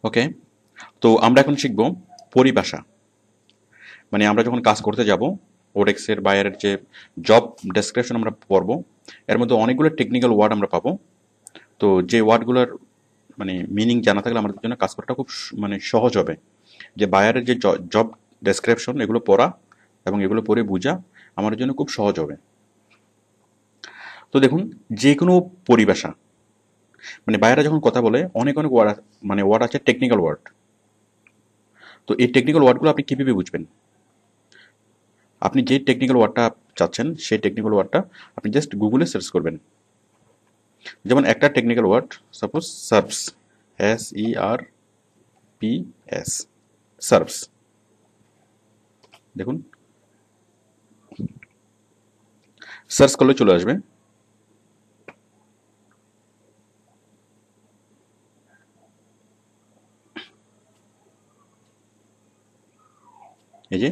ওকে, তো আমরা এখন শিখব পরিভাষা। মানে আমরা যখন কাজ করতে যাব, ওডেক্সের বায়ারের যে জব ডেসক্রিপশন আমরা পড়ব, এর মধ্যে অনেকগুলো টেকনিক্যাল ওয়ার্ড আমরা পাবো। তো যে ওয়ার্ডগুলোর মানে মিনিং জানা থাকলে আমাদের জন্য কাজ করাটা খুব মানে সহজ হবে। যে বায়ারের যে জব ডেসক্রিপশন এগুলো পড়া এবং এগুলো পড়ে বোঝা আমার জন্য খুব সহজ হবে। তো দেখুন, যে কোনো পরিভাষা মানে বায়াররা যখন কথা বলে অনেক অনেক ওয়ার্ড মানে ওয়ার্ড আছে টেকনিক্যাল ওয়ার্ড। তো এই টেকনিক্যাল ওয়ার্ডগুলো আপনি কিভাবে বুঝবেন? আপনি যে টেকনিক্যাল ওয়ার্ডটা চাচ্ছেন সেই টেকনিক্যাল ওয়ার্ডটা আপনি জাস্ট গুগলে সার্চ করবেন। যেমন একটা technical word, suppose serves, SERPS, serves. দেখুন, সার্চ করলে চলে আসবে। এই যে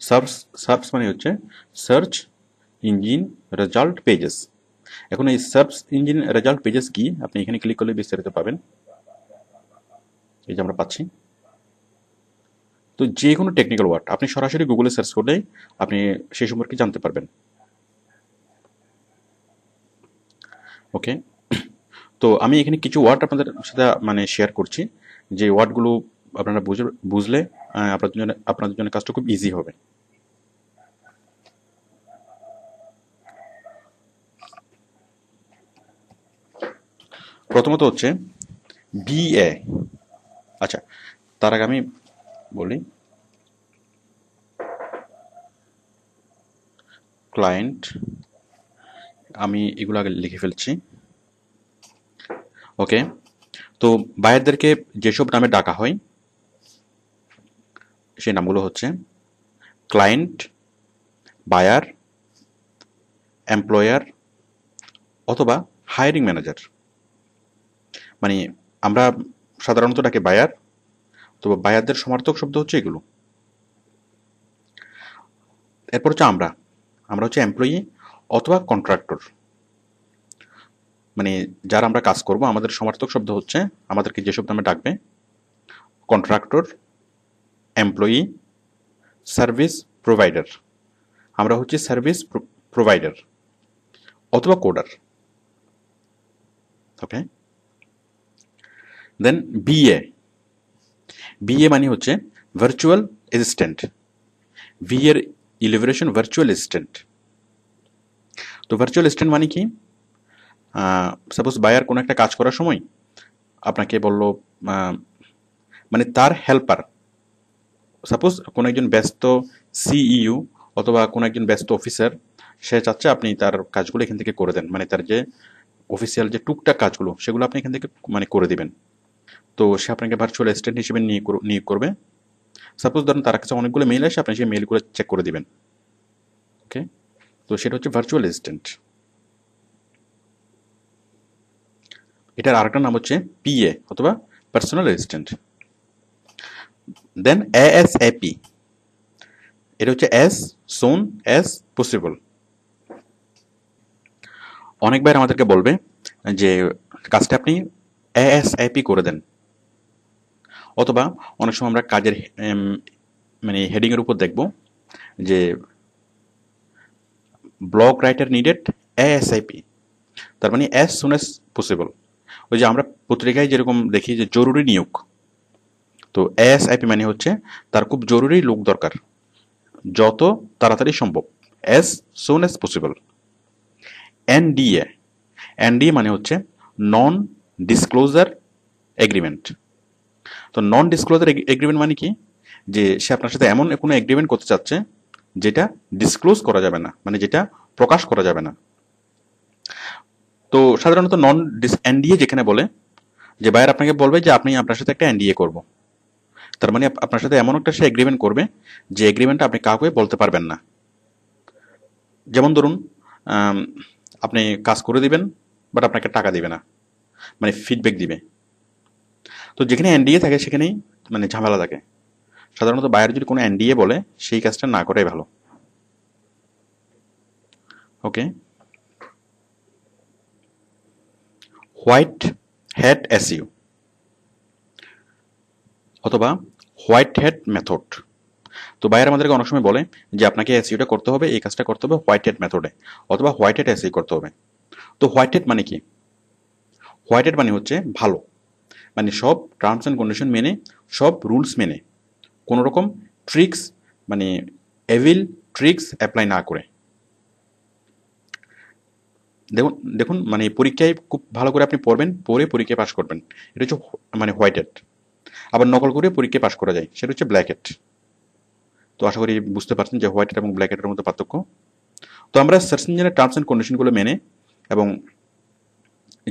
সার্চ, সার্চ মানে হচ্ছে সার্চ ইঞ্জিন রেজাল্ট পেজেস। এখন এই সার্চ ইঞ্জিন রেজাল্ট পেজেস কি আপনি এখানে ক্লিক করলে বিস্তারিত পাবেন। এই যে আমরা পাচ্ছি। তো যে কোনো টেকনিক্যাল ওয়ার্ড আপনি সরাসরি গুগলে সার্চ করলেই আপনি সেই সম্পর্কে জানতে পারবেন। ওকে, তো আমি এখানে কিছু ওয়ার্ড আপনাদের সাথে মানে শেয়ার করছি, যে ওয়ার্ডগুলো আপনারা বুঝলে আপনাদের জন্য কাজটা খুব ইজি হবে। প্রথমত হচ্ছে BA। আচ্ছা, তার আগে আমি বলি ক্লায়েন্ট, আমি এগুলো আগে লিখে ফেলছি। ওকে, তো বায়ারদেরকে যেসব নামে ডাকা হয় সেই নামগুলো হচ্ছে ক্লায়েন্ট, বায়ার, এমপ্লয়ার অথবা হায়ারিং ম্যানেজার। মানে আমরা সাধারণত ডাকে বায়ার, তো বায়ারদের সমার্থক শব্দ হচ্ছে এগুলো। এরপর হচ্ছে আমরা, আমরা হচ্ছে এমপ্লয়ি অথবা কন্ট্রাক্টর। মানে যারা আমরা কাজ করব আমাদের সমার্থক শব্দ হচ্ছে আমাদেরকে যেসব নামে ডাকবে কন্ট্রাক্টর, এমপ্লয়ি, সার্ভিস প্রোভাইডার। আমরা হচ্ছে সার্ভিস প্রোভাইডার অথবা কোডার। ওকে, দেন বিএ। বিএ মানে হচ্ছে ভার্চুয়াল অ্যাসিস্ট্যান্ট। ভি এর ইলিভারেশন ভার্চুয়াল অ্যাসিস্ট্যান্ট। তো ভার্চুয়াল অ্যাসিস্ট্যান্ট মানে কি? সাপোজ বায়ার কোনো একটা কাজ করার সময় আপনাকে বলল, মানে তার হেল্পার, সাপোজ কোনো একজন ব্যস্ত সিইউ অথবা কোনো একজন ব্যস্ত অফিসার, সে চাচ্ছে আপনি তার কাজগুলো এখান থেকে করে দেন, মানে তার যে অফিসিয়াল যে টুকটাক কাজগুলো সেগুলো আপনি এখান থেকে মানে করে দিবেন। তো সে আপনাকে ভার্চুয়াল অ্যাসিস্ট্যান্ট হিসেবে নিয়োগ করবে। সাপোজ ধরুন তার কাছে অনেকগুলো মেইল আসে, আপনি সেই মেইলগুলো চেক করে দিবেন। ওকে, তো সেটা হচ্ছে ভার্চুয়াল অ্যাসিস্ট্যান্ট। এটার আরেকটা নাম হচ্ছে পিএ অথবা পার্সোনাল অ্যাসিস্ট্যান্ট। দেন এএসএপি, এটা হচ্ছে অ্যাজ সুন অ্যাজ পসিবল। অনেকবার আমাদেরকে বলবে যে কাজটা আপনি এএসএপি করে দেন, অথবা অনেক সময় আমরা কাজের মানে হেডিংয়ের উপর দেখব যে ব্লগ রাইটার নিডেড এএসআইপি, তার মানে অ্যাজ সুন অ্যাজ পসিবল। ওই যে আমরা পত্রিকায় যেরকম দেখি যে জরুরি নিয়োগ, তো এএসআইপি মানে হচ্ছে তার খুব জরুরি লোক দরকার, যত তাড়াতাড়ি সম্ভব, as soon as possible. NDA, NDA মানে হচ্ছে নন ডিসক্লোজার এগ্রিমেন্ট। তো নন ডিসক্লোজার এগ্রিমেন্ট মানে কি? যে সে আপনার সাথে এমন কোনো এগ্রিমেন্ট করতে চাচ্ছে যেটা ডিসক্লোজ করা যাবে না, মানে যেটা প্রকাশ করা যাবে না। তো সাধারণত নন এনডিএ যেখানে বলে যে বায়ার আপনাকে বলবে যে আপনি আপনার সাথে একটা এনডিএ করব, তার মানে আপনার সাথে এমন একটা সে এগ্রিমেন্ট করবে যে এগ্রিমেন্টটা আপনি কাউকে বলতে পারবেন না। যেমন ধরুন আপনি কাজ করে দিবেন বাট আপনাকে টাকা দিবে না, মানে ফিডব্যাক দিবে। তো যেখানে এনডিএ থাকে সেখানেই মানে ঝামেলা থাকে। সাধারণত বায়ার যদি কোনো এনডিএ বলে সেই কাজটা না করাই ভালো। ওকে, হোয়াইট হ্যাট এসইউ। অথবা হোয়াইট হ্যাট মেথড। তো বায়ার আমাদেরকে অনেক সময় বলে যে আপনাকে এসইওটা করতে হবে, এই কাজটা করতে হবে হোয়াইট হ্যাট মেথডে অথবা হোয়াইট হ্যাট এসইও করতে হবে। তো হোয়াইট হ্যাট মানে কি? হোয়াইট হ্যাট মানে হচ্ছে ভালো, মানে সব টার্মস অ্যান্ড কন্ডিশন মেনে, সব রুলস মেনে, কোনো রকম ট্রিক্স মানে এভিল ট্রিক্স অ্যাপ্লাই না করে। দেখুন দেখুন মানে পরীক্ষায় খুব ভালো করে আপনি পড়বেন, পড়ে পরীক্ষায় পাশ করবেন, এটা হচ্ছে মানে হোয়াইট হ্যাট। আবার নকল করে পরীক্ষায় পাশ করা যায়, সেটা হচ্ছে ব্ল্যাক হ্যাট। তো আশা করি বুঝতে পারছেন যে হোয়াইট হ্যাট এবং ব্ল্যাক হ্যাটের মধ্যে পার্থক্য। তো আমরা সার্চ ইঞ্জিনের টার্মস অ্যান্ড কন্ডিশনগুলো মেনে এবং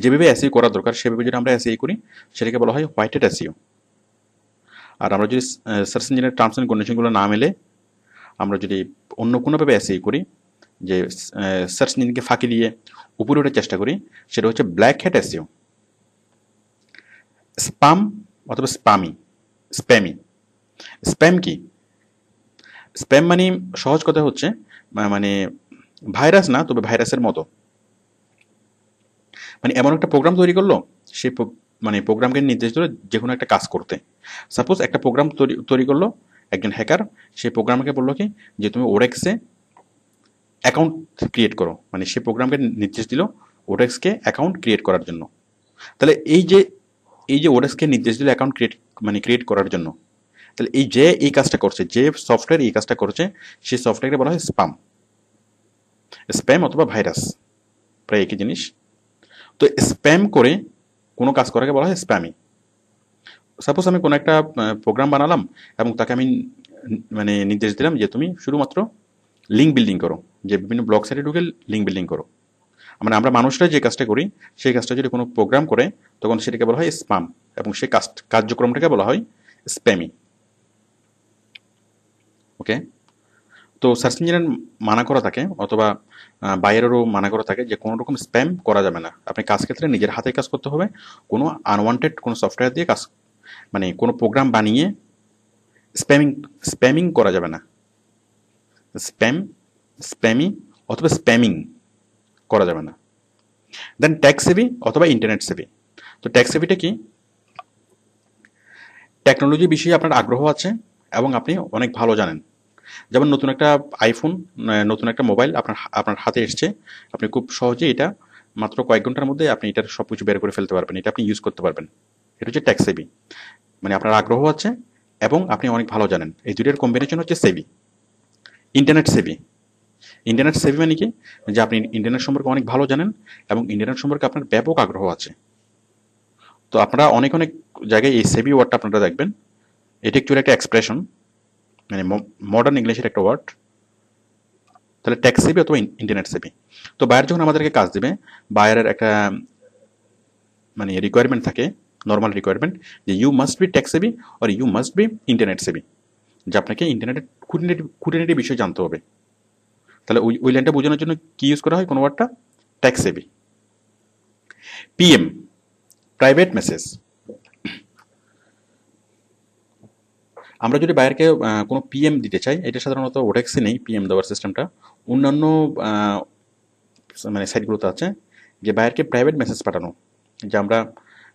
যেভাবে এসইও করা দরকার সেভাবে যদি আমরা এসইও করি, সেটাকে বলা হয় হোয়াইট হ্যাট এসইও। আর আমরা যদি সার্চ ইঞ্জিনের টার্মস অ্যান্ড কন্ডিশনগুলো না মেলে আমরা যদি অন্য কোনোভাবে এসইও করি, যে সার্চ ইঞ্জিনকে ফাঁকি দিয়ে উপরে ওঠার চেষ্টা করি, সেটা হচ্ছে ব্ল্যাক হ্যাট এসইও। স্পাম অথবা স্প্যামি। স্প্যাম কি? স্প্যাম মানে সহজ কথা হচ্ছে মানে ভাইরাস না, তবে ভাইরাসের মতো। মানে এমন একটা প্রোগ্রাম তৈরি করলো, সেই মানে প্রোগ্রামকে নির্দেশ দিল যে কোনো একটা কাজ করতে। সাপোজ একটা প্রোগ্রাম তৈরি করলো একজন হ্যাকার, সেই প্রোগ্রামকে বললো কি যে তুমি ওরেক্সে অ্যাকাউন্ট ক্রিয়েট করো, মানে সেই প্রোগ্রামকে নির্দেশ দিল ওরেক্সকে অ্যাকাউন্ট ক্রিয়েট করার জন্য। তাহলে এই যে ওরেক্সকে নির্দেশ দিল অ্যাকাউন্ট ক্রিয়েট করার জন্য, তাহলে এই কাজটা করছে, যে সফটওয়্যার এই কাজটা করছে, সেই সফটওয়্যারকে বলা হয় স্প্যাম অথবা ভাইরাস, প্রায় একই জিনিস। তো স্প্যাম করে কোনো কাজ করাকে বলা হয় স্প্যামি। সাপোজ আমি কোনো একটা প্রোগ্রাম বানালাম এবং তাকে আমি মানে নির্দেশ দিলাম যে তুমি শুধুমাত্র লিঙ্ক বিল্ডিং করো, যে বিভিন্ন ব্লগ সাইটে ঢুকে লিঙ্ক বিল্ডিং করো। মানে আমরা মানুষরা যে কাজটা করি, সেই কাজটা যদি কোনো প্রোগ্রাম করে, তখন সেটাকে বলা হয় স্প্যাম এবং সেই কার্যক্রমটাকে বলা হয় স্প্যামি। ওকে। তো সার্চ ইঞ্জিনের মানা করা থাকে অথবা বাইরেরও মানা করা থাকে যে কোনো রকম স্প্যাম করা যাবে না। আপনি কাজ ক্ষেত্রে নিজের হাতে কাজ করতে হবে, কোনো আনওয়ান্টেড কোনো সফটওয়্যার দিয়ে কাজ মানে কোনো প্রোগ্রাম বানিয়ে স্প্যামিং করা যাবে না। স্প্যামি অথবা স্প্যামিং করা যাবে না। দেন টেক সেভি অথবা ইন্টারনেট সেভি। তো টেক সেভিটা কি? টেকনোলজি বিষয়ে আপনার আগ্রহ আছে এবং আপনি অনেক ভালো জানেন। যেমন নতুন একটা আইফোন, নতুন একটা মোবাইল আপনার হাতে এসছে, আপনি খুব সহজে এটা মাত্র কয়েক ঘন্টার মধ্যে আপনি এটার সব কিছু বের করে ফেলতে পারবেন, এটা আপনি ইউজ করতে পারবেন। এটা হচ্ছে টেক সেভি, মানে আপনার আগ্রহ আছে এবং আপনি অনেক ভালো জানেন। এই দুইটার কম্বিনেশন হচ্ছে সেভি। ইন্টারনেট সেভি। ইন্টারনেট সেভি মানে কি? যে আপনি ইন্টারনেট সম্পর্কে অনেক ভালো জানেন এবং ইন্টারনেট সম্পর্কে আপনার ব্যাপক আগ্রহ আছে। তো আপনারা অনেক অনেক জায়গায় এই সেভি ওয়ার্ডটা আপনারা দেখবেন। এটি অ্যাকচুয়ালি একটা এক্সপ্রেশন, মানে মডার্ন ইংলিশের একটা ওয়ার্ড। তাহলে টেক সেভি অথবা ইন্টারনেট সেভি। তো বায়ার যখন আমাদেরকে কাজ দেবে, বায়ারের একটা মানে রিকোয়ারমেন্ট থাকে, নর্মাল রিকোয়ারমেন্ট, যে you must be tech savvy or you must be internet savvy, যে আপনাকে ইন্টারনেটের খুঁটিনাটি বিষয় জানতে হবে। তাহলে ওই লাইনটা বোঝানোর জন্য কি ইউজ করা হয় কোন ওয়ার্ডটা? Tech savvy. PM, private message. আমরা যদি বায়ারকে কোনো পিএম দিতে চাই, এটা সাধারণত ওডেক্সে নেই পিএম দেওয়ার সিস্টেমটা, অন্যান্য মানে সাইটগুলোতে আছে, যে বায়ারকে প্রাইভেট মেসেজ পাঠানো। যে আমরা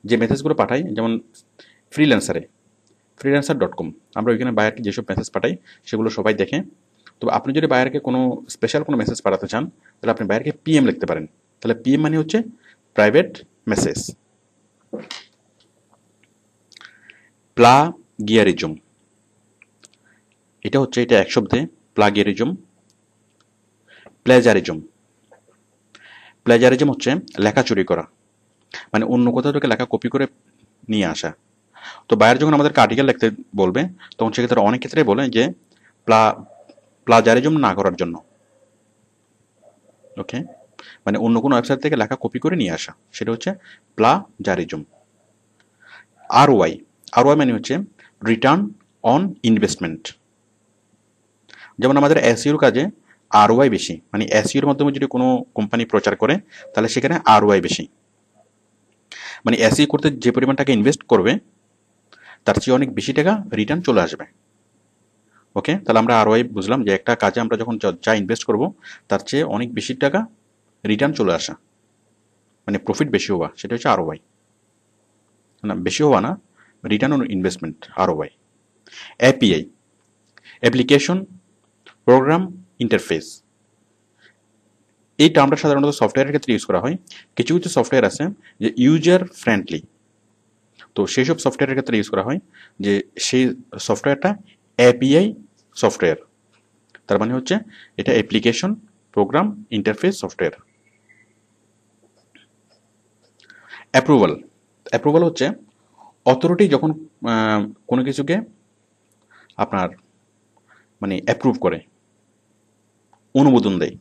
যে মেসেজগুলো পাঠাই, যেমন ফ্রিল্যান্সার.com, আমরা ওইখানে বায়ারকে যেসব মেসেজ পাঠাই সেগুলো সবাই দেখে। তবে আপনি যদি বায়ারকে কোনো স্পেশাল কোনো মেসেজ পাঠাতে চান, তাহলে আপনি বায়ারকে পিএম লিখতে পারেন। তাহলে পিএম মানে হচ্ছে প্রাইভেট মেসেজ। প্লাগিয়ারিজম, এটা এক শব্দে প্লাগিয়ারিজম। প্লেজারিজম হচ্ছে লেখা চুরি করা, মানে অন্য কোথাও থেকে লেখা কপি করে নিয়ে আসা। তো বায়ার যখন আমাদেরকে আর্টিকেল লিখতে বলবে, তখন সেক্ষেত্রে অনেক ক্ষেত্রে বলে যে প্লাজারিজম না করার জন্য। ওকে, মানে অন্য কোনো ওয়েবসাইট থেকে লেখা কপি করে নিয়ে আসা, সেটা হচ্ছে প্লাজারিজম। আর ওয়াই মানে হচ্ছে রিটার্ন অন ইনভেস্টমেন্ট। যেমন আমাদের এসইওর কাজে আরওয়াই বেশি, মানে এসইওর মাধ্যমে যদি কোনো কোম্পানি প্রচার করে, তাহলে সেখানে আরওয়াই বেশি। মানে এসইও করতে যে পরিমাণ টাকা ইনভেস্ট করবে, তার চেয়ে অনেক বেশি টাকা রিটার্ন চলে আসবে। ওকে, তাহলে আমরা আরওয়াই বুঝলাম যে একটা কাজে আমরা যখন যা ইনভেস্ট করব, তার চেয়ে অনেক বেশি টাকা রিটার্ন চলে আসা, মানে প্রফিট বেশি হওয়া, সেটা হচ্ছে আরওয়াই। না, বেশি হওয়া না, return on investment, ROI। API, application program interface, এই টার্মটা সাধারণত সফটওয়্যারের ক্ষেত্রে ইউজ করা হয়। কিছু কিছু সফটওয়্যার আছে যে ইউজার ফ্রেন্ডলি, তো সেই সব সফটওয়্যারের ক্ষেত্রে ইউজ করা হয় যে সেই সফটওয়্যারটা API সফটওয়্যার, তার মানে হচ্ছে এটা application program interface software. Approval, approval হচ্ছে অথরিটি যখন কোনো কিছুকে আপনার মানে অ্যাপ্রুভ করে, অনুমোদন দেয়।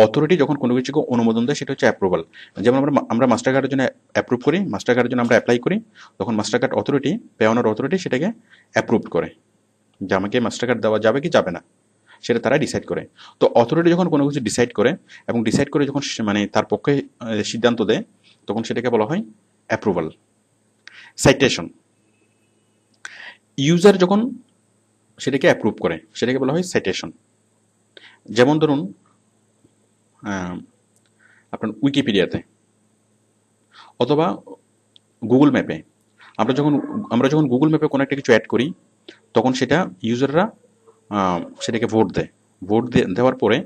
অথরিটি যখন কোনো কিছুকে অনুমোদন দেয় সেটা হচ্ছে অ্যাপ্রুভাল। যেমন আমরা মাস্টার কার্ডের জন্য অ্যাপ্রুভ করি, মাস্টার কার্ডের জন্য আমরা অ্যাপ্লাই করি, তখন master card authority, Payoneer authority সেটাকে অ্যাপ্রুভ করে যে আমাকে মাস্টার কার্ড দেওয়া যাবে কি যাবে না, সেটা তারা ডিসাইড করে। তো অথরিটি যখন কোনো কিছু ডিসাইড করে এবং ডিসাইড করে যখন মানে তার পক্ষে সিদ্ধান্ত দেয়, তখন সেটাকে বলা হয় অ্যাপ্রুভাল। সাইটেশন, ইউজার যখন সেটাকে অ্যাপ্রুভ করে সেটাকে বলা হয় সাইটেশন। যেমন ধরুন আপনার উইকিপিডিয়াতে অথবা গুগল ম্যাপে, আমরা যখন গুগল ম্যাপে কোনো একটা কিছু অ্যাড করি, তখন সেটা ইউজাররা সেটাকে ভোট দেওয়ার পরে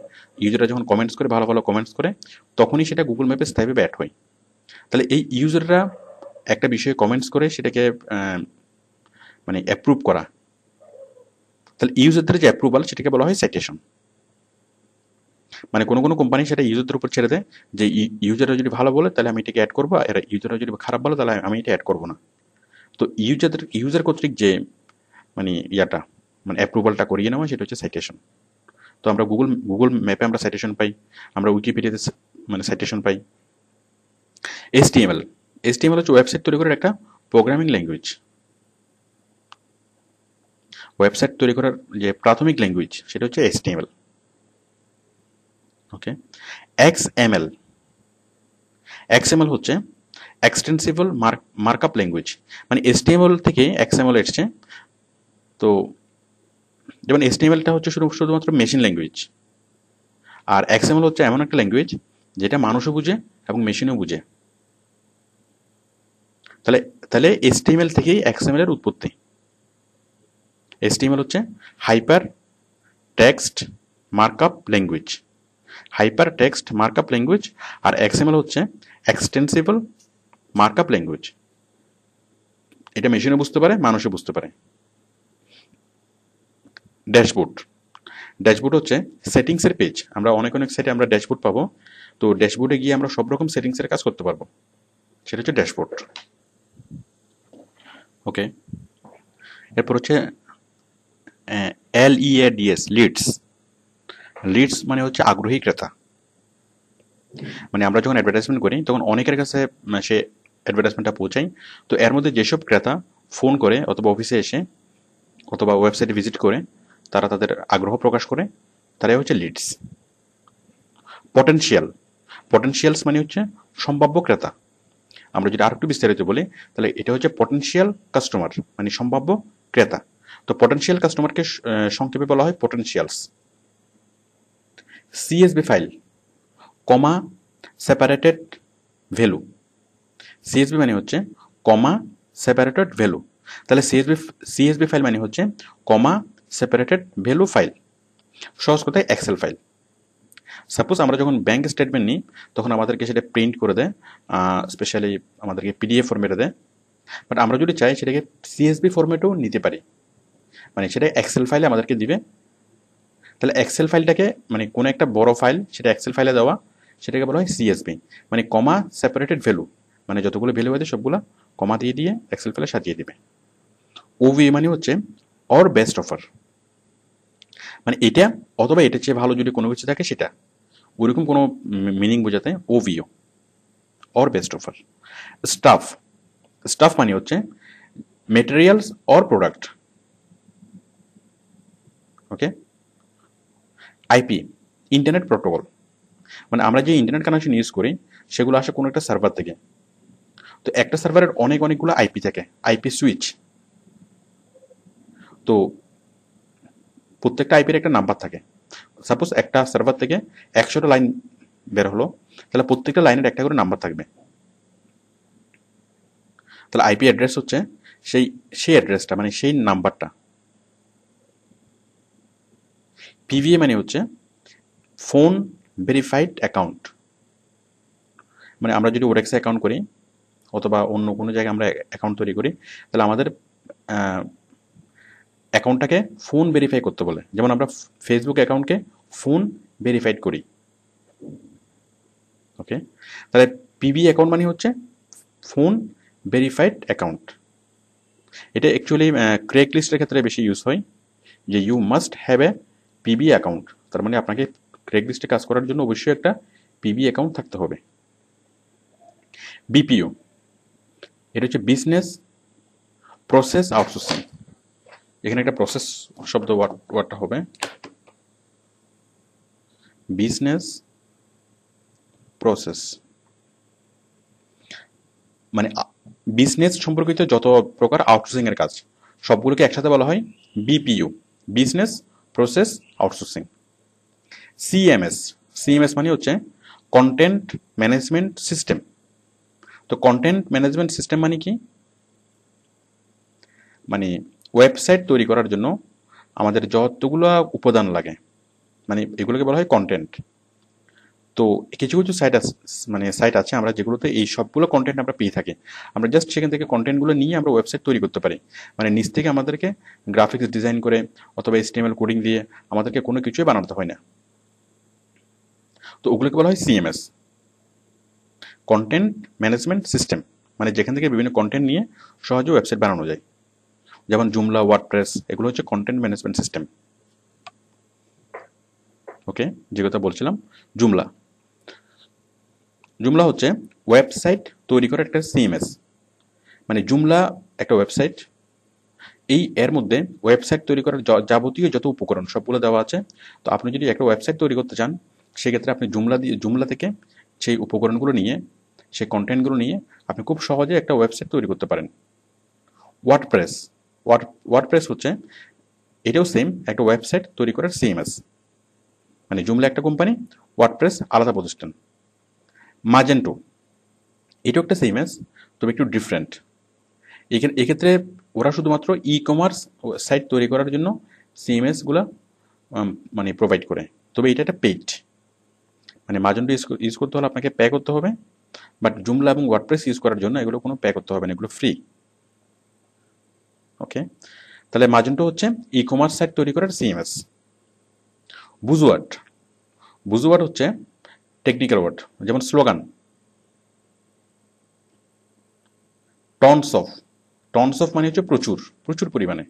ইউজাররা যখন কমেন্টস করে, ভালো ভালো কমেন্টস করে, তখনই সেটা গুগল ম্যাপে স্থায়ীভাবে অ্যাড হয়। তাহলে এই ইউজাররা একটা বিষয়ে কমেন্টস করে সেটাকে মানে অ্যাপ্রুভ করা, তাহলে ইউজারদের যে অ্যাপ্রুভাল সেটাকে বলা হয় সাইটেশন। মানে কোনো কোনো কোম্পানি সেটা ইউজারদের উপর ছেড়ে দেয় যে ইউজাররা যদি ভালো বলে তাহলে আমি এটাকে অ্যাড করবো, আর ইউজাররা যদি খারাপ বলে তাহলে আমি এটা অ্যাড করবো না। তো ইউজার কর্তৃক যে মানে মানে অ্যাপ্রুভালটা করিয়ে নেওয়া, সেটা হচ্ছে সাইটেশন। তো আমরা গুগল ম্যাপে আমরা সাইটেশন পাই, আমরা উইকিপিডিয়াতে মানে সাইটেশন পাই। HTML হচ্ছে ওয়েবসাইট তৈরি করার একটা প্রোগ্রামিং ল্যাঙ্গুয়েজ। ওয়েবসাইট তৈরি করার যে প্রাথমিক ল্যাঙ্গুয়েজ সেটা হচ্ছে HTML। ওকে। XML হচ্ছে এক্সটেন্সিবল মার্কআপ ল্যাঙ্গুয়েজ, মানে HTML থেকে XML এসছে। তো যেমন HTMLটা হচ্ছে শুধুমাত্র মেশিন ল্যাঙ্গুয়েজ, আর XML হচ্ছে এমন একটা ল্যাঙ্গুয়েজ যেটা মানুষও বুঝে এবং মেশিনও বুঝে। তাহলে HTML থেকেই XML এর উৎপত্তি। HTML হচ্ছে হাইপার টেক্সট মার্কআপ ল্যাঙ্গুয়েজ, আর XML হচ্ছে এক্সটেন্সিবল মার্কআপ ল্যাঙ্গুয়েজ। এটা মেশিনও বুঝতে পারে, মানুষও বুঝতে পারে। ড্যাশবোর্ড হচ্ছে সেটিংসের পেজ। আমরা অনেক সাইটে আমরা ড্যাশবোর্ড পাবো, তো ড্যাশবোর্ডে গিয়ে আমরা সব রকম সেটিংসের কাজ করতে পারবো, সেটা হচ্ছে ড্যাশবোর্ড। ওকে। এরপর হচ্ছে LEADS, লিডস মানে হচ্ছে আগ্রহী ক্রেতা। মানে আমরা যখন অ্যাডভার্টাইজমেন্ট করি তখন অনেকের কাছে সে অ্যাডভার্টাইজমেন্টটা পৌঁছায়। তো এর মধ্যে যেসব ক্রেতা ফোন করে অথবা অফিসে এসে অথবা ওয়েবসাইটে ভিজিট করে তারা তাদের আগ্রহ প্রকাশ করে, তারাই হচ্ছে লিডস। পটেনশিয়ালস মানে হচ্ছে সম্ভাব্য ক্রেতা। আমরা যদি আরেকটু বিস্তারিত বলি তাহলে এটা হচ্ছে পটেনশিয়াল কাস্টমার, মানে সম্ভাব্য ক্রেতা। তো পটেনশিয়াল কাস্টমারকে সংক্ষেপে বলা হয় পটেনশিয়ালস। CSV ফাইল, কমা সেপারেটেড ভ্যালু। CSV মানে হচ্ছে কমা সেপারেটেড ভ্যালু। তাহলে CSV ফাইল মানে হচ্ছে কমা সেপারেটেড ভ্যালু ফাইল, সহজ কথায় এক্সেল ফাইল। সাপোজ আমরা যখন ব্যাংক স্টেটমেন্ট নিই তখন আমাদেরকে সেটা প্রিন্ট করে দেয়, স্পেশালি আমাদেরকে PDF ফরম্যাটে দেয়। বাট আমরা যদি চাই সেটাকে CSV ফরম্যাটেও নিতে পারি, মানে সেটা এক্সেল ফাইলে আমাদেরকে দিবে। তাহলে এক্সেল ফাইলটাকে মানে কোনো একটা বড় ফাইল সেটা এক্সেল ফাইলে দেওয়া, সেটাকে বলা হয় CSV, মানে কমা সেপারেটেড ভ্যালু, মানে যতগুলো ভ্যালু আছে সবগুলো কমা দিয়ে এক্সেল ফাইলে সাজিয়ে দিবে। OVA মানে হচ্ছে অর বেস্ট অফার, মানে এটা অথবা এটা চেয়ে ভালো যদি কোনো কিছু থাকে সেটা, ওইরকম কোনো মিনিং বোঝাতে OVO, or best offer. Staff মানে হচ্ছে materials or product. Okay. IP, internet protocol, মানে আমরা যে ইন্টারনেট কানেকশন ইউজ করি সেগুলো আসে কোনো একটা সার্ভার থেকে। তো একটা সার্ভারের অনেকগুলো IP থাকে, IP সুইচ। তো প্রত্যেকটা IPর একটা নাম্বার থাকে। সাপোজ একটা সার্ভার থেকে 100টা লাইন বের হলো, তাহলে প্রত্যেকটা লাইনের একটা করে নাম্বার থাকবে। তাহলে আইপি অ্যাড্রেস হচ্ছে সেই সেই অ্যাড্রেসটা, মানে সেই নাম্বারটা। পিভিএ মানে হচ্ছে ফোন ভেরিফাইড অ্যাকাউন্ট। মানে আমরা যদি ওরেক্সে অ্যাকাউন্ট করি অথবা অন্য কোনো জায়গায় আমরা অ্যাকাউন্ট তৈরি করি, তাহলে আমাদের অ্যাকাউন্টটাকে ফোন ভেরিফাই করতে বলে। যেমন আমরা ফেসবুক অ্যাকাউন্টকে ফোন ভেরিফাইড করি। ওকে, তাহলে পিবি অ্যাকাউন্ট মানে হচ্ছে ফোন ভেরিফাইড অ্যাকাউন্ট। এটা অ্যাকচুয়ালি ক্রেক লিস্টের ক্ষেত্রে বেশি ইউজ হয়, যে you must have a PB account. তার মানে আপনাকে ক্রেক লিস্টে কাজ করার জন্য অবশ্যই একটা পিবি অ্যাকাউন্ট থাকতে হবে। বিপিও, এটা হচ্ছে বিজনেস প্রসেস আউটসোর্সিং। এখানে একটা প্রসেস শব্দ ওয়ার্ডটা হবে বিজনেস প্রসেস, মানে বিজনেস সম্পর্কিত যত প্রকার আউটসোর্সিং এর কাজ সবগুলোকে একসাথে বলা হয় BPO, business process outsourcing. CMS, CMS মানে হচ্ছে কন্টেন্ট ম্যানেজমেন্ট সিস্টেম। তো কন্টেন্ট ম্যানেজমেন্ট সিস্টেম মানে কি? মানে ওয়েবসাইট তৈরি করার জন্য আমাদের যতগুলো উপাদান লাগে, মানে এগুলোকে বলা হয় কন্টেন্ট। তো কিছু কিছু সাইট আছে, মানে সাইট আছে আমরা যেগুলোতে এই সবগুলো কন্টেন্ট আমরা পেয়ে থাকি। আমরা জাস্ট সেখান থেকে কন্টেন্টগুলো নিয়ে আমরা ওয়েবসাইট তৈরি করতে পারি। মানে নিচ থেকে আমাদেরকে গ্রাফিক্স ডিজাইন করে অথবা এইচটিএমএল কোডিং দিয়ে আমাদেরকে কোনো কিছুই বানাতে হয় না। তো ওগুলোকে বলা হয় সিএমএস, কন্টেন্ট ম্যানেজমেন্ট সিস্টেম। মানে যেখান থেকে বিভিন্ন কন্টেন্ট নিয়ে সহজে ওয়েবসাইট বানানো যায়। যেমন জুমলা, ওয়ার্ডপ্রেস, এগুলো হচ্ছে কন্টেন্ট ম্যানেজমেন্ট সিস্টেম। ওকে, যে কথা বলছিলাম, জুমলা, জুমলা হচ্ছে ওয়েবসাইট তৈরি করার একটা সিএমএস। মানে জুমলা একটা ওয়েবসাইট, এই এর মধ্যে ওয়েবসাইট তৈরি করার যাবতীয় যত উপকরণ সবগুলো দেওয়া আছে। তো আপনি যদি একটা ওয়েবসাইট তৈরি করতে চান, সেক্ষেত্রে আপনি জুমলা থেকে সেই উপকরণগুলো নিয়ে, সেই কন্টেন্টগুলো নিয়ে আপনি খুব সহজে একটা ওয়েবসাইট তৈরি করতে পারেন। ওয়ার্ডপ্রেস, ওয়ার্ডপ্রেস হচ্ছে এটাও সেম একটা ওয়েবসাইট তৈরি করার সিএমএস। মানে জুমলা একটা কোম্পানি, ওয়ার্ডপ্রেস আলাদা প্রতিষ্ঠান। মাজেন্টো, এটাও একটা সিএমএস, তবে একটু ডিফারেন্ট। এক্ষেত্রে ওরা শুধুমাত্র ই কমার্স সাইট তৈরি করার জন্য সিএমএস গুলা মানে প্রোভাইড করে। তবে এটা একটা পেইড, মানে মাজেন্টো ইউজ করতে হলে আপনাকে পে করতে হবে। বাট জুমলা এবং ওয়ার্ডপ্রেস ইউজ করার জন্য এগুলো কোনো পে করতে হবে না, এগুলো ফ্রি। ওকে, তাহলে মাজেন্টো হচ্ছে ই কমার্স সাইট তৈরি করার সিএমএস। বুজওয়ার্ড, বুজওয়ার্ড হচ্ছে টেকনিক্যাল ওয়ার্ড, যেমন slogan. Tonnes of, tonnes of মানে হচ্ছে প্রচুর, প্রচুর পরিমাণে।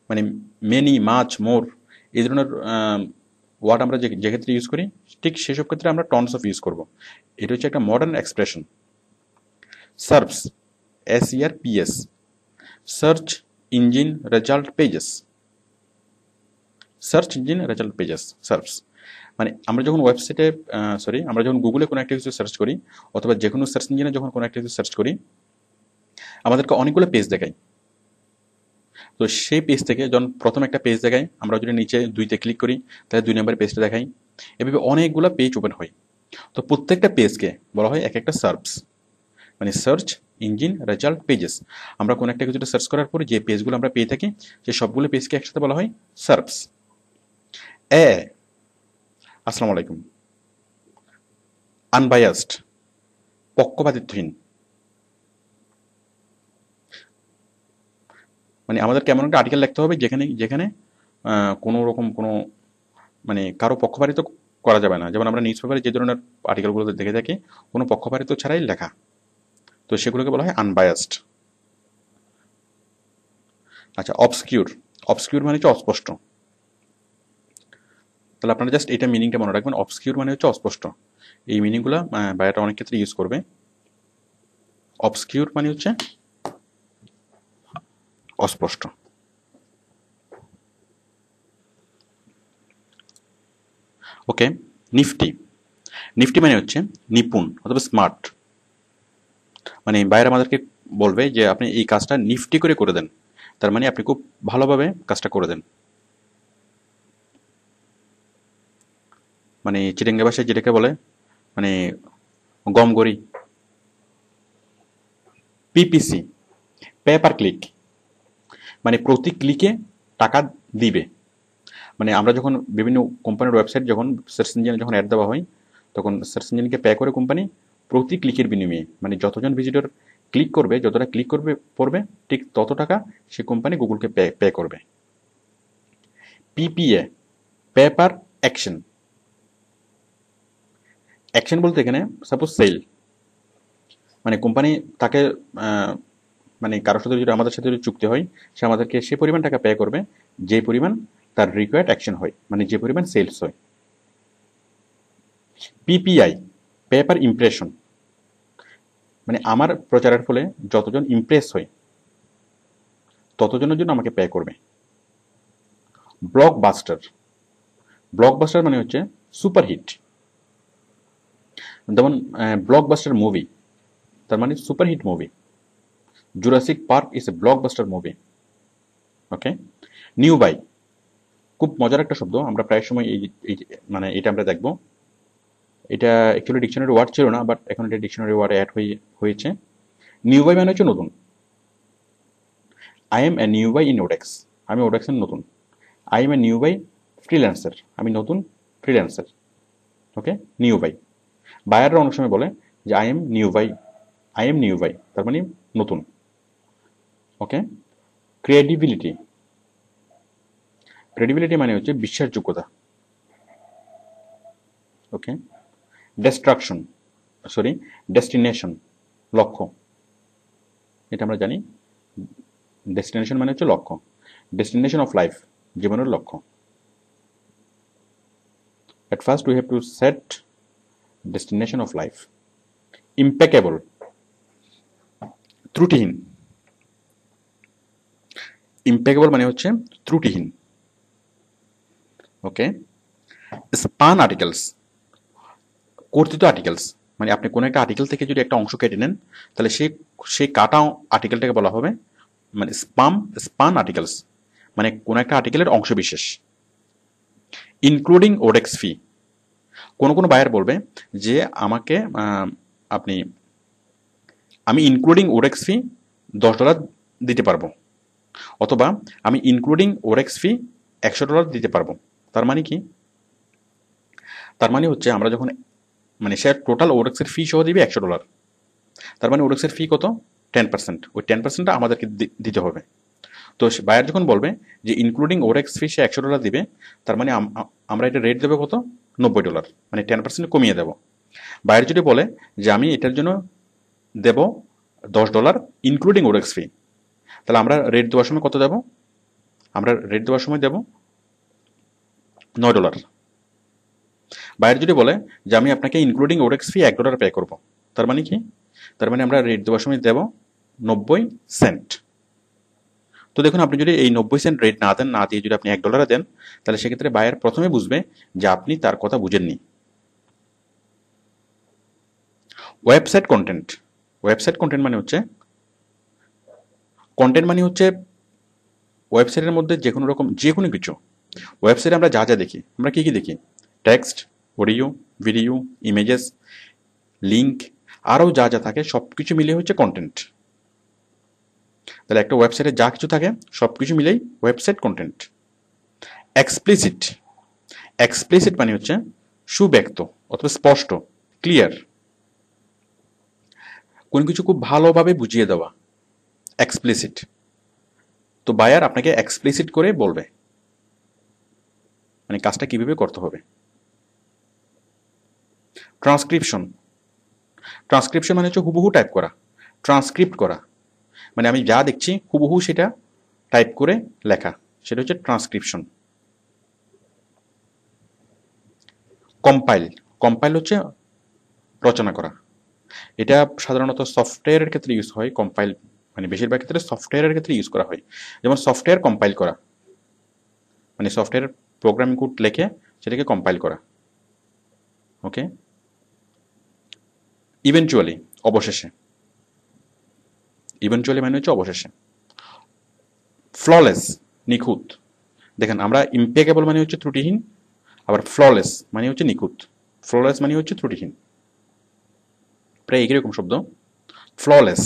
মানে মেনি, মাচ, মোর, এই ধরনের ওয়ার্ড আমরা যে ক্ষেত্রে ইউজ করি, ঠিক সেসব ক্ষেত্রে আমরা টনস অফ ইউজ করব। এটা হচ্ছে একটা modern expression. Serves, SERPS, search engine result pages, search engine result pages, serves. মানে আমরা যখন ওয়েবসাইটে আমরা যখন গুগলে কোনো একটা কিছু সার্চ করি অথবা যে কোনো সার্চ ইঞ্জিনে যখন কোনো একটা কিছু সার্চ করি, আমাদেরকে অনেকগুলো পেজ দেখায়। তো সেই পেজ থেকে যখন প্রথম একটা পেজ দেখাই, আমরা যদি নিচে 2তে ক্লিক করি তাহলে 2 নম্বর পেজটা দেখাই। এভাবে অনেকগুলো পেজ ওপেন হয়। তো প্রত্যেকটা পেজকে বলা হয় এক একটা সার্ভস, মানে সার্চ ইঞ্জিন রেজাল্ট পেজেস। আমরা কোনো একটা কিছুটা সার্চ করার পরে যে পেজগুলো আমরা পেয়ে থাকি, সেই সবগুলো পেজকে একসাথে বলা হয় সার্ভস। আসসালামু আলাইকুম, আনবায়াসড, পক্ষপাতিত্বহীন। মানে আমাদের কেমন একটা আর্টিকেল লিখতে হবে যেখানে যেখানে কোনো রকম কোনো মানে কারো পক্ষপাতিত্ব করা যাবে না। যেমন আমরা নিউজ পেপারে যে ধরনের আর্টিকেলগুলো দেখে থাকি, কোনো পক্ষপাতিত্ব ছাড়াই লেখা, তো সেগুলোকে বলা হয় আনবায়াসড। আচ্ছা, অবসকিউর, অবসকিউর মানে হচ্ছে অস্পষ্ট। তাহলে আপনারা জাস্ট এটা মিনিংটা মনে রাখবেন, অবসকিউর মানে হচ্ছে অস্পষ্ট। এই মিনিংগুলো বায়োটা অনেক ক্ষেত্রে ইউজ করবে। অবসকিউর মানে হচ্ছে অস্পষ্ট। ওকে, নিফটি, নিফটি মানে হচ্ছে নিপুণ অথবা স্মার্ট। মানে বাইরে আমাদেরকে বলবে যে আপনি এই কাজটা নিফটি করে করে দেন, তার মানে আপনি খুব ভালোভাবে কাজটা করে দেন। মানে চিটাঙ্গা ভাষায় যেটাকে বলে মানে গমগড়ি, পিপিসি, পে পার ক্লিক, মানে প্রতি ক্লিকে টাকা দিবে। মানে আমরা যখন বিভিন্ন কোম্পানির ওয়েবসাইট যখন সার্চ ইঞ্জিনে যখন অ্যাড দেওয়া হয়, তখন সার্চ ইঞ্জিনকে পে করে কোম্পানি প্রতি ক্লিকের বিনিময়ে, মানে যতজন ভিজিটর ক্লিক করবে, যতটা ক্লিক করবে পড়বে, ঠিক তত টাকা সে কোম্পানি গুগলকে পে করবে। PPA, pay per action. Action বলতে এখানে সাপোজ সেল, মানে কোম্পানি তাকে মানে কারোর সাথে যদি আমাদের সাথে যদি চুক্তি হয়, সে আমাদেরকে সে পরিমাণ টাকা পে করবে যে পরিমাণ তার রিকোয়ার্ড অ্যাকশন হয়, মানে যে পরিমাণ সেলস হয়। পিপিআই, পে পার ইমপ্রেশন, মানে আমার প্রচারের ফলে যতজন ইমপ্রেস হয় ততজনের জন্য আমাকে পে করবে। ব্লকবাস্টার, ব্লকবাস্টার মানে হচ্ছে সুপারহিট, যেমন ব্লকবাস্টার মুভি, তার মানে superhit movie. Jurassic Park is a blockbuster movie. Okay. Newbie, খুব মজার একটা শব্দ, আমরা প্রায় সময় মানে এটা আমরা দেখবো। এটা অ্যাকচুয়ালি ডিকশনারি ওয়ার্ড ছিল না, বাট এখন এটা ডিকশনারি ওয়ার্ড অ্যাড হয়েছে। নিউ বাই মানে হচ্ছে নতুন। I am a newbie in ওডেক্স, আমি ওডেক্সের নতুন। I am a newbie freelancer, আমি নতুন ফ্রিল্যান্সার। Okay, newbie. বায়াররা অনেক সময় বলে যে I am newbie, I am newbie, তার মানে নতুন। ওকে। ক্রেডিবিলিটি, ক্রেডিবিলিটি মানে হচ্ছে বিশ্বাসযোগ্যতা। ওকে। ডেস্ট্রাকশন, সরি ডেস্টিনেশন, লক্ষ্য, এটা আমরা জানি। ডেস্টিনেশন মানে হচ্ছে লক্ষ্য, ডেস্টিনেশন অফ লাইফ, জীবনের লক্ষ্য। At first we have to set destination of life. Impeccable, ত্রুটিহীন। ইম্পেকেবল মানে হচ্ছে ত্রুটিহীন। ওকে। স্পান আর্টিকেলস, কর্তৃত আর্টিকেলস, মানে আপনি কোনো একটা আর্টিকেল থেকে যদি একটা অংশ কেটে নেন, তাহলে সেই কাটা আর্টিকেলটাকে বলা হবে মানে স্পান আর্টিকেলস, মানে কোনো একটা আর্টিকেলের অংশ বিশেষ। ইনক্লুডিং ওডেক্স ফি, কোনো বায়ার বলবে যে আমাকে আমি ইনক্লুডিং ওডেক্স ফি $10 দিতে পারবো, অথবা আমি ইনক্লুডিং ওডেক্স ফি $100 দিতে পারবো। তার মানে কি? তার মানে হচ্ছে আমরা যখন মানে সে টোটাল ওডেক্সের ফি সহ দিবে $100, তার মানে ওডেক্সের ফি কত? 10%। ওই 10%টা আমাদেরকে দিতে হবে। তো বায়ার যখন বলবে যে ইনক্লুডিং ওডেক্স ফি সে $100 দিবে, তার মানে আমরা এটা রেট দেবো কত? $90, মানে 10% কমিয়ে দেব। বায়ার যদি বলে যে আমি এটার জন্য দেব $10 ইনক্লুডিং ওডেক্স ফি, তাহলে আমরা রেট দেওয়ার সময় কত দেব? আমরা রেট দেওয়ার সময় দেব $9। বায়ার যদি বলে যে আমি আপনাকে ইনক্লুডিং ওডেক্স ফি $1 পে করব, তার মানে কি? তার মানে আমরা রেট দেওয়ার সময় দেব 90 সেন্ট। তো দেখুন, আপনি যদি এই 90 সেন্ট রেট না দিয়ে যদি আপনি $1 দেন, তাহলে সেক্ষেত্রে বায়ার প্রথমে বুঝবে যে আপনি তার কথা বুঝেননি। ওয়েবসাইট কন্টেন্ট, ওয়েবসাইট কন্টেন্ট মানে হচ্ছে ওয়েবসাইটের মধ্যে যে কোনো কিছু। ওয়েবসাইটে আমরা যা দেখি, আমরা কি দেখি? Text, audio, video, images, link, আরও যা থাকে সব কিছু মিলে হচ্ছে কন্টেন্ট। তাহলে একটা ওয়েবসাইটে যা কিছু থাকে সব কিছু মিলেই ওয়েবসাইট কন্টেন্ট। এক্সপ্লিসিট, এক্সপ্লিসিট মানে হচ্ছে সুব্যক্ত অথবা স্পষ্ট, ক্লিয়ার, কোন কিছু খুব ভালোভাবে বুঝিয়ে দেওয়া, এক্সপ্লিসিট। তো বায়ার আপনাকে এক্সপ্লিসিট করে বলবে মানে কাজটা কিভাবে করতে হবে। ট্রান্সক্রিপশন, ট্রান্সক্রিপশন মানে হচ্ছে হুবহু টাইপ করা, ট্রান্সক্রিপ্ট করা, মানে আমি যা দেখছি হুবহু সেটা টাইপ করে লেখা, সেটা হচ্ছে ট্রান্সক্রিপশন। কম্পাইল, কম্পাইল হচ্ছে রচনা করা। এটা সাধারণত সফটওয়্যারের ক্ষেত্রে ইউজ হয়। কম্পাইল মানে বেশিরভাগ ক্ষেত্রে সফটওয়্যারের ক্ষেত্রে ইউজ করা হয়। যেমন সফটওয়্যার কম্পাইল করা, মানে সফটওয়্যার প্রোগ্রামিং কোড লিখে সেটাকে কম্পাইল করা। ওকে। ইভেনচুয়ালি, অবশেষে, ইভেনচুয়ালি মানে হচ্ছে অবশেষে। ফ্ললেস, নিখুঁত। দেখেন, আমরা ইম্পেকেবল মানে হচ্ছে ত্রুটিহীন, আবার ফ্ললেস মানে হচ্ছে নিখুঁত। ফ্ললেস মানে হচ্ছে ত্রুটিহীন, প্রায় একই রকম শব্দ। ফ্ললেস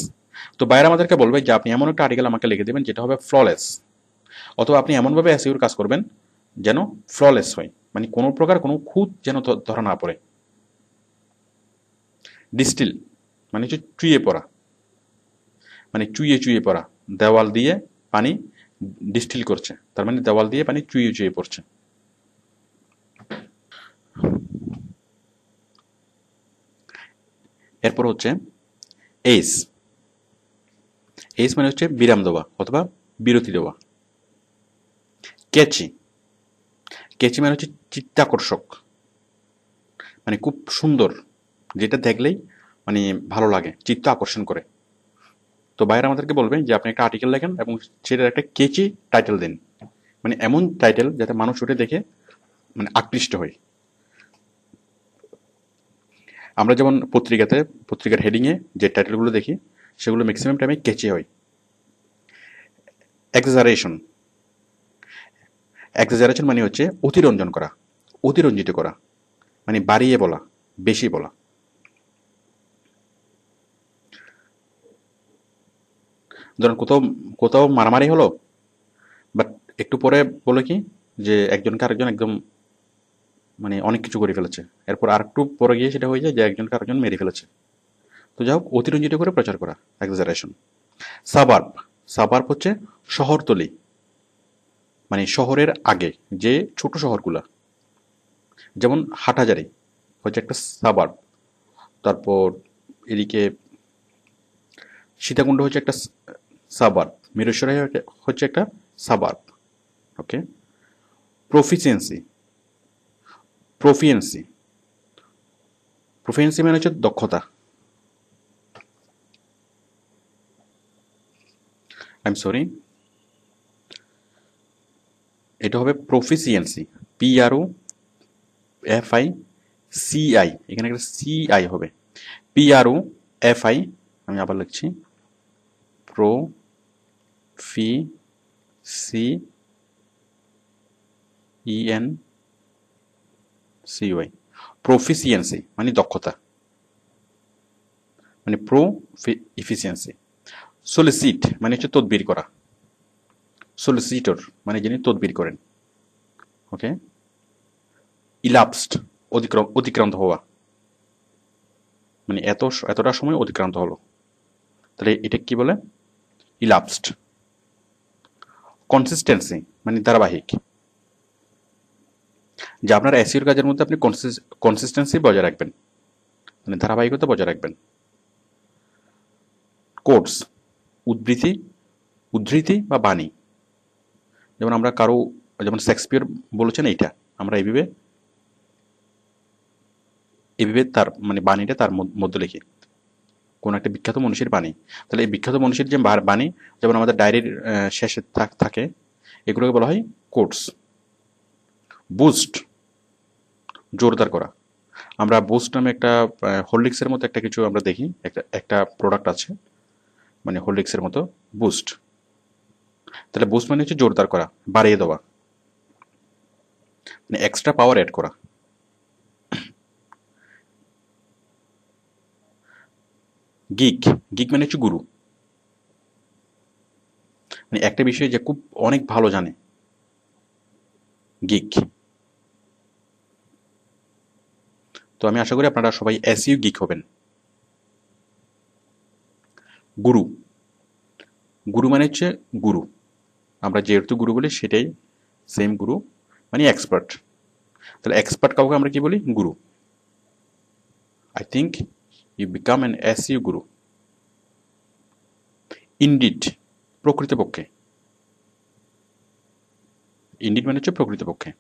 তো বাইরে আমাদেরকে বলবে যে আপনি এমন একটা আর্টিকেল আমাকে লিখে দেবেন যেটা হবে ফ্ললেস, অথবা আপনি এমনভাবে এসইওর কাজ করবেন যেন ফ্ললেস হয়, মানে কোনো প্রকার কোনো খুঁত যেন ধরা না পড়ে। ডিস্টিল মানে হচ্ছে চুইয়ে পড়া, মানে চুইয়ে চুইয়ে পড়া, দেওয়াল দিয়ে পানি ডিস্টিল করছে, তার মানে দেওয়াল দিয়ে পানি চুইয়ে চুইয়ে পড়ছে। এরপর হচ্ছে এইস। এইস মানে হচ্ছে বিরাম দেওয়া অথবা বিরতি দেওয়া। ক্যাচি, ক্যাচি মানে হচ্ছে চিত্তাকর্ষক, মানে খুব সুন্দর, যেটা দেখলেই মানে ভালো লাগে, চিত্ত আকর্ষণ করে। তো বাইরে আমাদেরকে বলবেন যে আপনি একটা আর্টিকেল লেখেন এবং সেটার একটা কেচি টাইটেল দিন, মানে এমন টাইটেল যাতে মানুষ ওটা দেখে মানে আকৃষ্ট হয়। আমরা যেমন পত্রিকার হেডিংয়ে যে টাইটেলগুলো দেখি সেগুলো ম্যাক্সিমাম টাইমে কেচি হয়। এক্সাজারেশন, এক্সাজারেশন মানে হচ্ছে অতিরঞ্জন করা, অতিরঞ্জিত করা, মানে বাড়িয়ে বলা, বেশি বলা। ধরুন কোথাও কোথাও মারামারি হলো, বাট একটু পরে বলে কি যে একজনকে আরেকজন একদম মানে অনেক কিছু করে ফেলেছে, এরপর আর একটু পরে গিয়ে সেটা হয়ে যায় যে একজনকে আরেকজন মেরে ফেলেছে। তো যাই হোক, অতিরঞ্জিত করে প্রচার করা, এক্সাজারেশন। সাবার্ব, সাবার্ব হচ্ছে শহরতলি, মানে শহরের আগে যে ছোট শহরগুলা, যেমন হাটহাজারী হচ্ছে একটা সাবার্ব। তারপর এদিকে সীতাকুণ্ড হচ্ছে একটা সাবার্ব, মিরেশ্বরাই হচ্ছে একটা সাবার্ব। ওকে। প্রফিসিয়েন্সি, প্রফিয়েন্সি, প্রফিয়েন্সি মানে হচ্ছে দক্ষতা। আই এম সরি, এটা হবে প্রফিসিয়েন্সি, PROFICI, এখানে একটা CI হবে, PROFI, আমি আবার লিখছি, PROFICIENCY, প্রফিসিয়েন্সি মানে দক্ষতা, মানে ইফিসিয়েন্সি। সলিসিট মানে হচ্ছে তদবির করা, সলিসিটর মানে যিনি তদবির করেন। ওকে। ইলাপসড, অতিক্রান্ত হওয়া, মানে এতটা সময় অতিক্রান্ত হলো, তাহলে এটা কি বলে? ইলাপসড। কনসিস্টেন্সি মানে ধারাবাহিক, যে আপনার এসইওর কাজের মধ্যে আপনি কনসিস্টেন্সি বজায় রাখবেন, মানে ধারাবাহিকতা বজায় রাখবেন। কোটস, উদ্ধৃতি বা বাণী, যেমন আমরা কারো, যেমন শেক্সপিয়র বলেছেন এইটা, আমরা এইভাবে তার মানে বাণীটা তার মধ্যে লিখি, কোন একটা বিখ্যাত মনীষীর বাণী। তাহলে এই বিখ্যাত মনীষীর যে বাণী যেমন আমাদের ডায়েরির শেষে থাকে, এগুলোকে বলা হয় কোটস। বুস্ট, জোরদার করা। আমরা বুস্ট নামে একটা হোলিক্সের মতো একটা কিছু আমরা দেখি, একটা প্রোডাক্ট আছে, মানে হোলিক্সের মতো বুস্ট। তাহলে বুস্ট মানে হচ্ছে জোরদার করা, বাড়িয়ে দেওয়া, মানে এক্সট্রা পাওয়ার অ্যাড করা। গিক, গিক মানে হচ্ছে গুরু, মানে একটা বিষয়ে যে খুব অনেক ভালো জানে, গিক। তো আমি আশা করি আপনারা সবাই এসইও গিক হবেন। গুরু, গুরু মানে হচ্ছে গুরু, আমরা যেহেতু গুরু বলি সেটাই সেম গুরু, মানে এক্সপার্ট। তাহলে এক্সপার্ট কাউকে আমরা কি বলি? গুরু। I think you become an SEO guru. Indeed, প্রকৃতপক্ষে, ইনডিড মানে হচ্ছে প্রকৃতপক্ষে।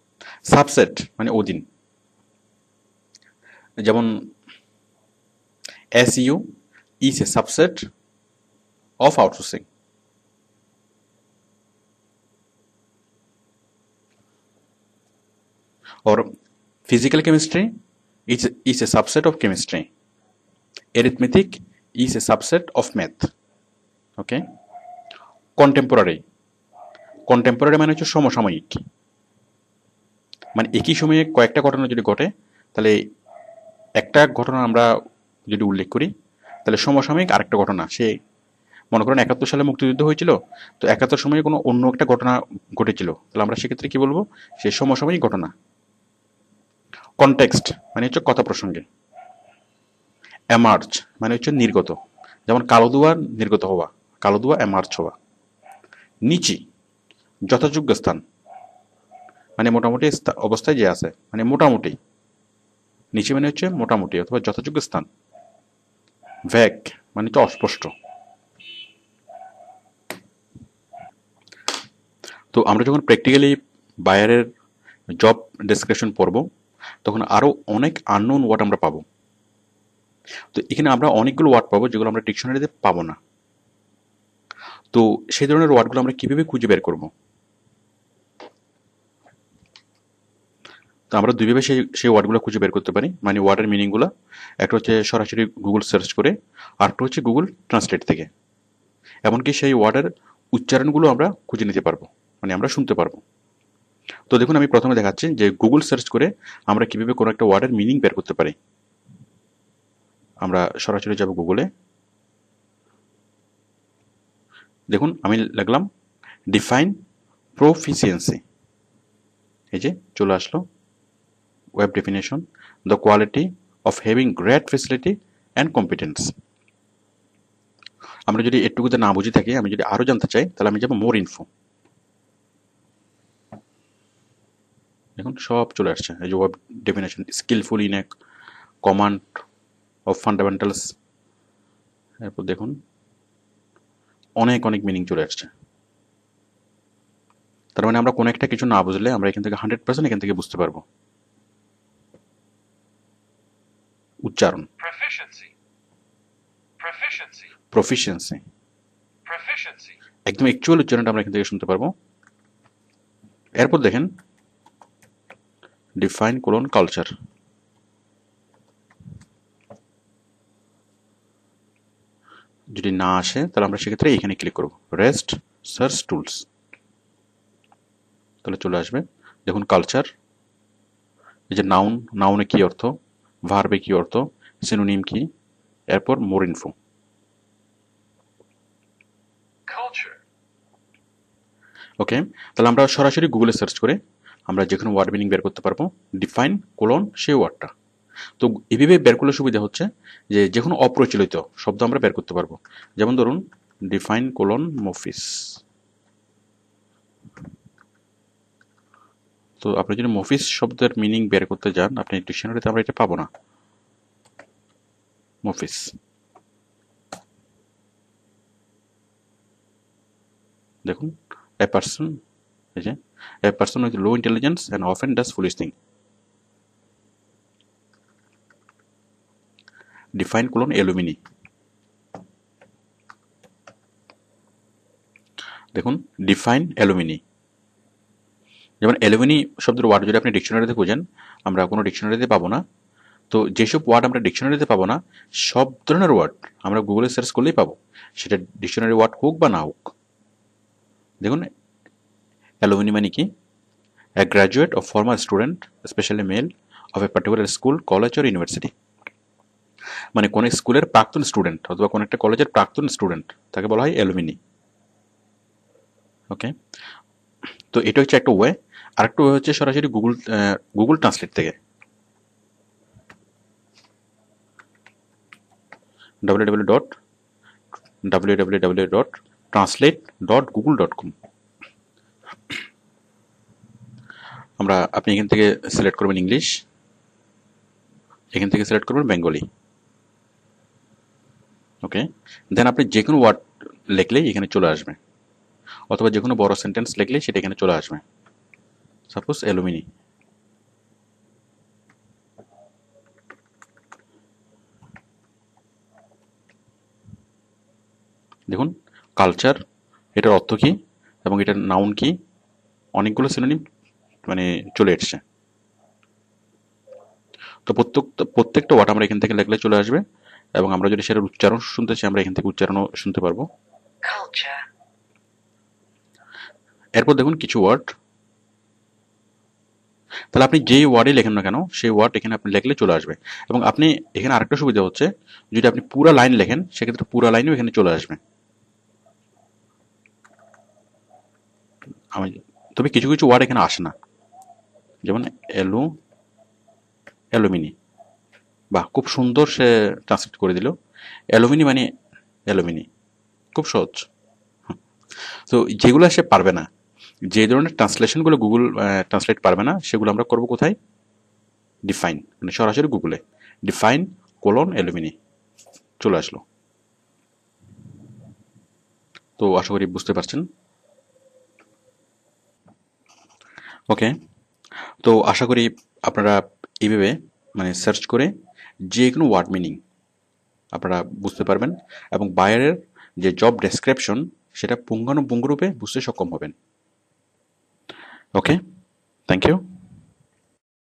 সাবসেট মানে অধীন, যেমন SEO is a subset of outsourcing. Or physical chemistry is a subset of chemistry. Arithmetic is a subset of math. Okay. Contemporary, contemporary মানে হচ্ছে সমসাময়িক, মানে একই সময়ে কয়েকটা ঘটনা যদি ঘটে, তাহলে একটা ঘটনা আমরা যদি উল্লেখ করি, তাহলে সমসাময়িক আরেকটা ঘটনা, সে মনে করেন 71 সালে মুক্তিযুদ্ধ হয়েছিল, তো 71 সময়ে কোনো অন্য একটা ঘটনা ঘটেছিল, তাহলে আমরা সেক্ষেত্রে কি বলবো, সেই সমসাময়িক ঘটনা। কনটেক্সট মানে হচ্ছে কথা প্রসঙ্গে। এমার্জ মানে হচ্ছে নির্গত, যেমন কালো ধোঁয়া নির্গত হওয়া, কালো ধোঁয়া এমার্জ হওয়া। নিচি যথাযোগ্য স্থান, মানে মোটামুটি অবস্থায় যে আছে, মানে মোটামুটি। নিচে মানে হচ্ছে মোটামুটি অথবা যথাযোগ্য স্থান। ভ্যাগ মানে হচ্ছে অস্পষ্ট। তো আমরা যখন প্র্যাকটিক্যালি বায়ারের জব ডেসক্রিপশন পড়ব, তখন আরও অনেক আননোন ওয়ার্ড আমরা পাবো। তো এখানে আমরা অনেকগুলো ওয়ার্ড পাবো যেগুলো আমরা ডিকশনারিতে পাবো না। তো সেই ধরনের ওয়ার্ডগুলো আমরা কিভাবে খুঁজে বের করব? তো আমরা দুইভাবে সেই ওয়ার্ডগুলো খুঁজে বের করতে পারি, মানে ওয়ার্ডের মিনিংগুলো। একটা হচ্ছে সরাসরি গুগল সার্চ করে, আরেকটা হচ্ছে গুগল ট্রান্সলেট থেকে। এমনকি সেই ওয়ার্ডের উচ্চারণগুলো আমরা খুঁজে নিতে পারবো, মানে আমরা শুনতে পারবো। তো দেখুন, আমি প্রথমে দেখাচ্ছি যে গুগল সার্চ করে আমরা কিভাবে কোনো একটা ওয়ার্ডের মিনিং বের করতে পারি। আমরা সরাসরি যাব গুগলে। দেখুন, আমি লিখলাম ডিফাইন প্রফিসিয়েন্সি, এই যে চলে আসলো web definition, the quality of having great facility and competence. আমরা যদি এটুকুতে না বুঝে থাকি, আমি যদি আরও জানতে চাই, তাহলে আমি যাবো মোর ইনফো। দেখুন সব চলে আসছে, এই যে web definition, skillful in a command of fundamentals. এরপর দেখুন অনেক অনেক মিনিং চলে আসছে। তার মানে আমরা কোনো একটা কিছু না বুঝলে আমরা এখান থেকে 100% এখান থেকে বুঝতে পারবো। উচ্চারণ, প্রফিসিয়েন্সি, একদম অ্যাকচুয়াল উচ্চারণটা আমরা এখান থেকে শুনতে পারবো। এরপর দেখেন ডিফাইন কোলন কালচার। যদি না আসে তাহলে আমরা সেক্ষেত্রে এখানে ক্লিক করব, রেস্ট সার্চ টুলস, তাহলে চলে আসবে। দেখুন কালচার, এই যে নাউন, নাউনে কি অর্থ, ভার্বে কি অর্থ, সিনোনিম কি, এরপর মোর ইনফো। ওকে, তাহলে আমরা সরাসরি গুগলে সার্চ করে আমরা যে কোনো ওয়ার্ড মিনিং বের করতে পারবো, ডিফাইন কোলন সেই ওয়ার্ডটা। তো এভাবে বের করলে সুবিধা হচ্ছে যে কোনো অপ্রচলিত শব্দ আমরা বের করতে পারবো। যেমন ধরুন ডিফাইন কোলন মফিস। তো আপনি যদি মফিস শব্দের মিনিং বের করতে যান, আপনি ডিকশনারিতে আমরা এটা পাবো না। মফিস, দেখুন এ পারসন, এই যে a person with low intelligence and often does foolish thing. Define colon alumni, দেখুন ডিফাইন অ্যালুমিনি। যেমন অ্যালুমিনি শব্দের ওয়ার্ড যদি আপনি ডিকশনারিতে খুঁজেন, আমরা কোনো ডিকশনারিতে পাবো না। তো যেসব ওয়ার্ড আমরা ডিকশনারিতে পাবো না, সব ধরনের ওয়ার্ড আমরা গুগলে সার্চ করলেই পাবো, সেটা ডিকশনারি ওয়ার্ড হোক বা না হোক। দেখুন অ্যালুমিনি মানে কি, a graduate of former student specially male of a particular school, college or university. মানে কোন স্কুলের প্রাক্তন স্টুডেন্ট অথবা কোন একটা কলেজের প্রাক্তন স্টুডেন্ট, তাকে বলা হয় অ্যালুমিনি। ওকে, তো এটা হচ্ছে একটা ওয়ে। আরেকটা ওয়ে হচ্ছে সরাসরি গুগল ট্রান্সলেট থেকে, www.translate.google.com। আপনি এখান থেকে সিলেক্ট করবেন ইংলিশ, এখান থেকে সিলেক্ট করবেন বেঙ্গলি। ওকে, দেন আপনি যে কোনো ওয়ার্ড লিখলেই এখানে চলে আসবে, অথবা যে কোনো বড় সেন্টেন্স লিখলেই সেটা এখানে চলে আসবে। সাপোজ অ্যালুমিনি, দেখুন কালচার, এটার অর্থ কী এবং এটার নাউন কি, অনেকগুলো সিনোনিম মানে চলে এসছে। তো প্রত্যেকটা ওয়ার্ড আমরা এখান থেকে লিখলে চলে আসবে, এবং আমরা যদি সেটার উচ্চারণ শুনতে চাই, আমরা এখান থেকে উচ্চারণও শুনতে পারবো। এরপর দেখুন কিছু ওয়ার্ড, তাহলে আপনি যেই ওয়ার্ডই লেখেন না কেন, সেই ওয়ার্ড এখানে আপনি লিখলে চলে আসবে। এবং আপনি এখানে আরেকটা সুবিধা হচ্ছে, যদি আপনি পুরো লাইন লেখেন, সেক্ষেত্রে পুরো লাইনও এখানে চলে আসবে। আমি তবে কিছু কিছু ওয়ার্ড এখানে আসে না, যেমন অ্যালুমিনি, বা খুব সুন্দর সে ট্রান্সলেট করে দিল। অ্যালুমিনি মানে অ্যালুমিনি, খুব সহজ। তো যেগুলো সে পারবে না, যে ধরনের ট্রান্সলেশনগুলো গুগল ট্রান্সলেট পারবে না, সেগুলো আমরা করব কোথায়? ডিফাইন, মানে সরাসরি গুগলে ডিফাইন অ্যালুমিনি চলে আসলো। তো আশা করি বুঝতে পারছেন। ওকে, তো আশা করি আপনারা এইভাবে মানে সার্চ করে যে কোনো ওয়ার্ড মিনিং আপনারা বুঝতে পারবেন, এবং বায়ারের যে জব ডেসক্রিপশন সেটা পুঙ্খানুপুঙ্খরূপে বুঝতে সক্ষম হবেন। ওকে, থ্যাংক ইউ।